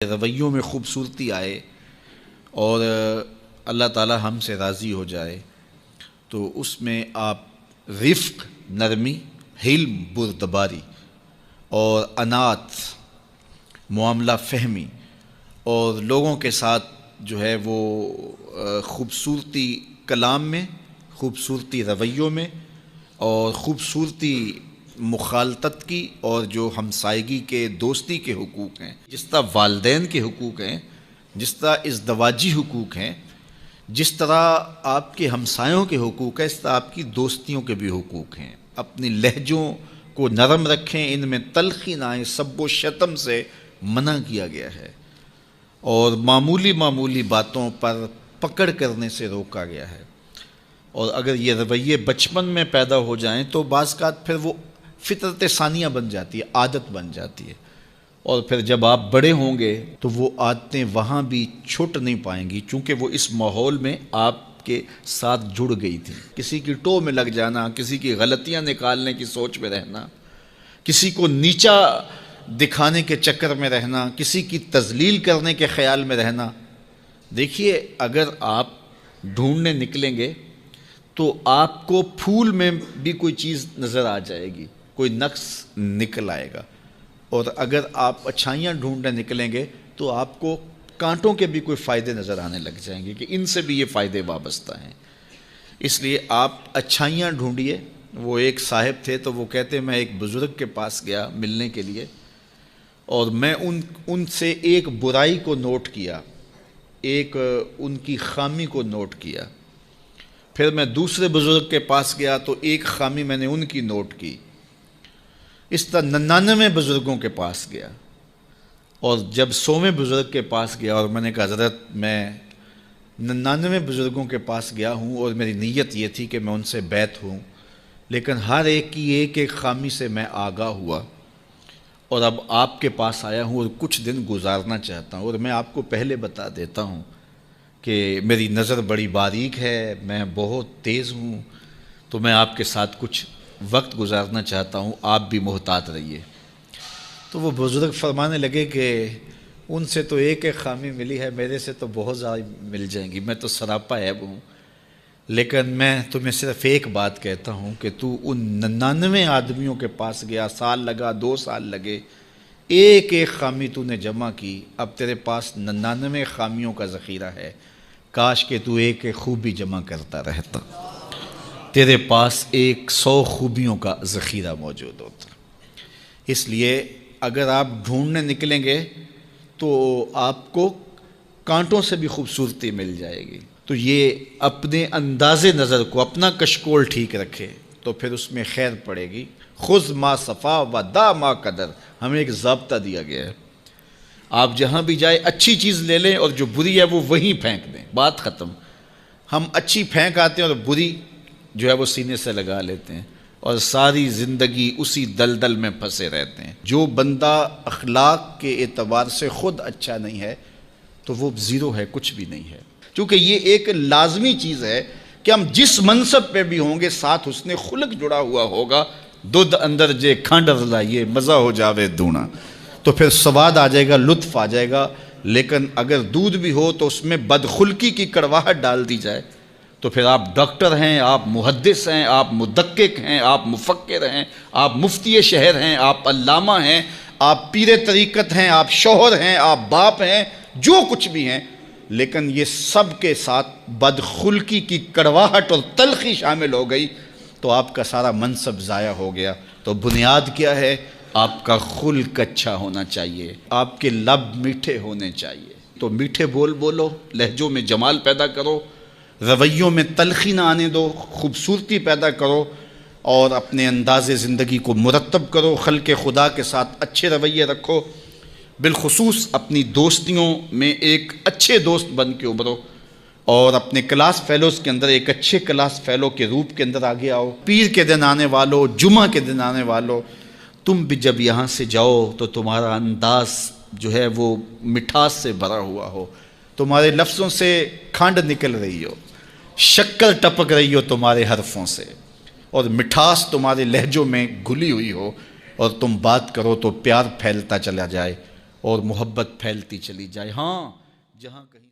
رویوں میں خوبصورتی آئے اور اللہ تعالی ہم سے راضی ہو جائے تو اس میں آپ رفق، نرمی، حلم، بردباری اور انات، معاملہ فہمی اور لوگوں کے ساتھ جو ہے وہ خوبصورتی کلام میں، خوبصورتی رویوں میں اور خوبصورتی مخالطت کی اور جو ہمسائیگی کے دوستی کے حقوق ہیں، جس طرح والدین کے حقوق ہیں، جس طرح ازدواجی حقوق ہیں، جس طرح آپ کے ہمسایوں کے حقوق ہیں، اس طرح آپ کی دوستیوں کے بھی حقوق ہیں۔ اپنی لہجوں کو نرم رکھیں، ان میں تلخی نہ آئے، سب و شتم سے منع کیا گیا ہے اور معمولی باتوں پر پکڑ کرنے سے روکا گیا ہے۔ اور اگر یہ رویے بچپن میں پیدا ہو جائیں تو بعض اوقات پھر وہ فطرت ثانیہ بن جاتی ہے، عادت بن جاتی ہے، اور پھر جب آپ بڑے ہوں گے تو وہ عادتیں وہاں بھی چھوٹ نہیں پائیں گی، چونکہ وہ اس ماحول میں آپ کے ساتھ جڑ گئی تھی۔ کسی کی ٹو میں لگ جانا، کسی کی غلطیاں نکالنے کی سوچ میں رہنا، کسی کو نیچا دکھانے کے چکر میں رہنا، کسی کی تذلیل کرنے کے خیال میں رہنا۔ دیکھیے، اگر آپ ڈھونڈنے نکلیں گے تو آپ کو پھول میں بھی کوئی چیز نظر آ جائے گی، کوئی نقص نکل آئے گا، اور اگر آپ اچھائیاں ڈھونڈنے نکلیں گے تو آپ کو کانٹوں کے بھی کوئی فائدے نظر آنے لگ جائیں گے کہ ان سے بھی یہ فائدے وابستہ ہیں۔ اس لیے آپ اچھائیاں ڈھونڈیے۔ وہ ایک صاحب تھے تو وہ کہتے میں ایک بزرگ کے پاس گیا ملنے کے لیے، اور میں ان سے ایک برائی کو نوٹ کیا، ایک ان کی خامی کو نوٹ کیا۔ پھر میں دوسرے بزرگ کے پاس گیا تو ایک خامی میں نے ان کی نوٹ کی۔ اس طرح 99 بزرگوں کے پاس گیا، اور جب 100ویں بزرگ کے پاس گیا اور میں نے کہا حضرت میں 99 بزرگوں کے پاس گیا ہوں اور میری نیت یہ تھی کہ میں ان سے بیعت ہوں، لیکن ہر ایک کی ایک خامی سے میں آگاہ ہوا، اور اب آپ کے پاس آیا ہوں اور کچھ دن گزارنا چاہتا ہوں، اور میں آپ کو پہلے بتا دیتا ہوں کہ میری نظر بڑی باریک ہے، میں بہت تیز ہوں، تو میں آپ کے ساتھ کچھ وقت گزارنا چاہتا ہوں، آپ بھی محتاط رہیے۔ تو وہ بزرگ فرمانے لگے کہ ان سے تو ایک خامی ملی ہے، میرے سے تو بہت زیادہ مل جائیں گی، میں تو سراپا عیب ہوں، لیکن میں تمہیں صرف ایک بات کہتا ہوں کہ تو ان 99 آدمیوں کے پاس گیا، سال لگا، 2 سال لگے، ایک خامی تو نے جمع کی، اب تیرے پاس 99 خامیوں کا ذخیرہ ہے، کاش کہ تو ایک خوبی جمع کرتا رہتا، تیرے پاس 100 خوبیوں کا ذخیرہ موجود ہوتا۔ اس لیے اگر آپ ڈھونڈنے نکلیں گے تو آپ کو کانٹوں سے بھی خوبصورتی مل جائے گی۔ تو یہ اپنے انداز نظر کو، اپنا کشکول ٹھیک رکھے تو پھر اس میں خیر پڑے گی۔ خذ ما صفا و دا ما قدر، ہمیں ایک ضابطہ دیا گیا ہے، آپ جہاں بھی جائے اچھی چیز لے لیں اور جو بری ہے وہ وہیں پھینک دیں، بات ختم۔ ہم اچھی پھینک آتے ہیں اور بری جو ہے وہ سینے سے لگا لیتے ہیں، اور ساری زندگی اسی دلدل میں پھنسے رہتے ہیں۔ جو بندہ اخلاق کے اعتبار سے خود اچھا نہیں ہے تو وہ زیرو ہے، کچھ بھی نہیں ہے، کیونکہ یہ ایک لازمی چیز ہے کہ ہم جس منصب پہ بھی ہوں گے ساتھ حسن خلق جڑا ہوا ہوگا۔ دودھ اندر جے کھانڈ لائیے، مزہ ہو جاوے دونا، تو پھر سواد آ جائے گا، لطف آ جائے گا۔ لیکن اگر دودھ بھی ہو تو اس میں بدخلقی کی کڑواہٹ ڈال دی جائے تو پھر آپ ڈاکٹر ہیں، آپ محدث ہیں، آپ مدقق ہیں، آپ مفکر ہیں، آپ مفتی شہر ہیں، آپ علامہ ہیں، آپ پیر طریقت ہیں، آپ شوہر ہیں، آپ باپ ہیں، جو کچھ بھی ہیں، لیکن یہ سب کے ساتھ بدخلقی کی کڑواہٹ اور تلخی شامل ہو گئی تو آپ کا سارا منصب ضائع ہو گیا۔ تو بنیاد کیا ہے؟ آپ کا خلق اچھا ہونا چاہیے، آپ کے لب میٹھے ہونے چاہیے۔ تو میٹھے بول بولو، لہجوں میں جمال پیدا کرو، رویوں میں تلخی نہ آنے دو، خوبصورتی پیدا کرو، اور اپنے انداز زندگی کو مرتب کرو، خلق خدا کے ساتھ اچھے رویے رکھو، بالخصوص اپنی دوستیوں میں ایک اچھے دوست بن کے ابھرو، اور اپنے کلاس فیلوز کے اندر ایک اچھے کلاس فیلو کے روپ کے اندر آگے آؤ۔ پیر کے دن آنے والو، جمعہ کے دن آنے والو، تم بھی جب یہاں سے جاؤ تو تمہارا انداز جو ہے وہ مٹھاس سے بھرا ہوا ہو، تمہارے لفظوں سے کھانڈ نکل رہی ہو، شکر ٹپک رہی ہو تمہارے حرفوں سے، اور مٹھاس تمہارے لہجوں میں گھلی ہوئی ہو، اور تم بات کرو تو پیار پھیلتا چلا جائے، اور محبت پھیلتی چلی جائے۔ ہاں جہاں کہیں